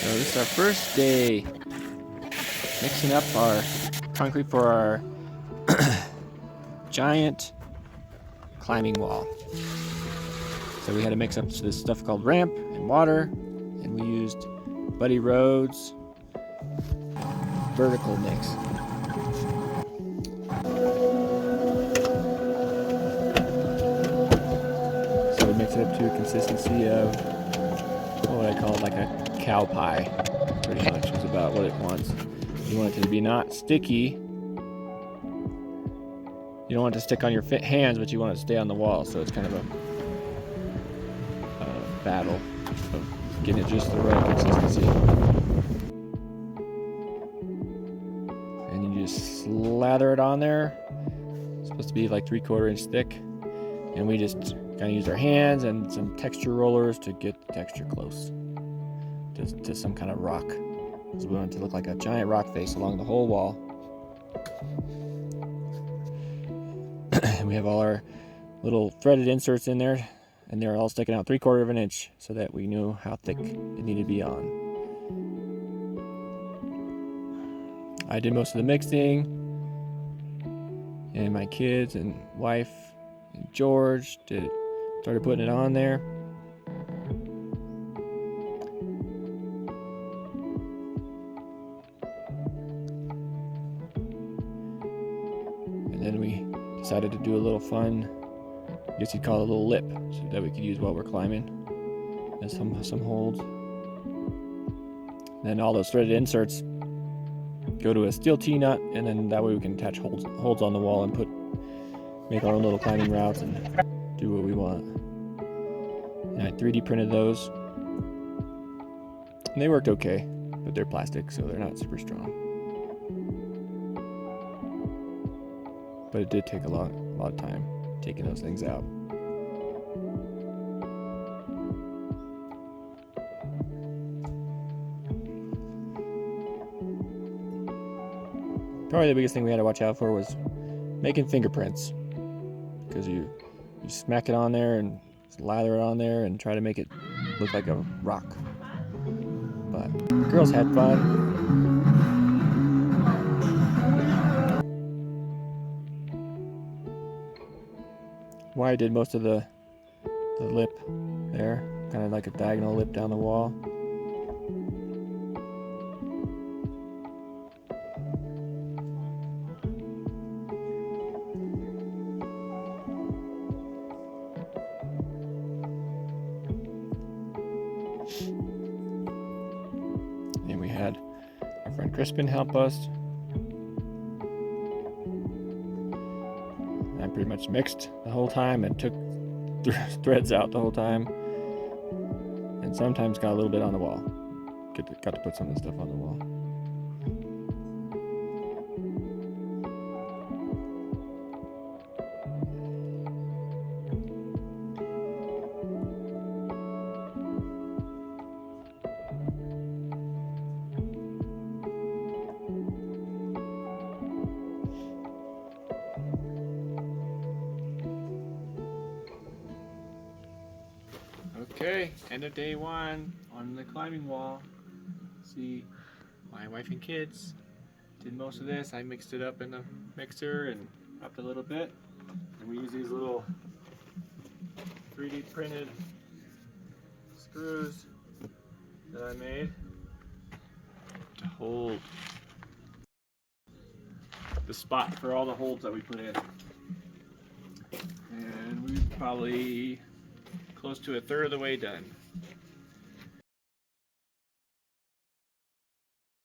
So this is our first day mixing up our concrete for our giant climbing wall. So we had to mix up this stuff called ramp and water, and we used Buddy Rhodes vertical mix. So we mix it up to a consistency of, what would I call it, like a cow pie, pretty much is about what it wants. You want it to be not sticky. You don't want it to stick on your hands, but you want it to stay on the wall, so it's kind of a battle of getting it just the right consistency. And you just slather it on there. It's supposed to be like 3/4 inch thick. And we just kind of use our hands and some texture rollers to get the texture close to some kind of rock. So we want it to look like a giant rock face along the whole wall. We have all our little threaded inserts in there, and they're all sticking out 3/4 inch so that we knew how thick it needed to be on. I did most of the mixing, and my kids and wife and George started putting it on there. And then we decided to do a little fun, I guess you'd call it a little lip, so that we could use while we're climbing. And some holds. And then all those threaded inserts go to a steel T-nut, and then that way we can attach holds on the wall and make our own little climbing routes and do what we want. And I 3D printed those, and they worked okay, but they're plastic, so they're not super strong. But it did take a lot of time taking those things out. Probably the biggest thing we had to watch out for was making fingerprints, because you smack it on there and lather it on there and try to make it look like a rock. But the girls had fun. Why I did most of the lip there, kind of like a diagonal lip down the wall. And we had our friend Crispin help us. I pretty much mixed the whole time and took threads out the whole time, and sometimes got a little bit on the wall. Got to put some of the stuff on the wall. Okay, end of day one on the climbing wall. See, my wife and kids did most of this. I mixed it up in the mixer and upped a little bit. And we use these little 3D printed screws that I made to hold the spot for all the holes that we put in. And we're probably close to 1/3 of the way done.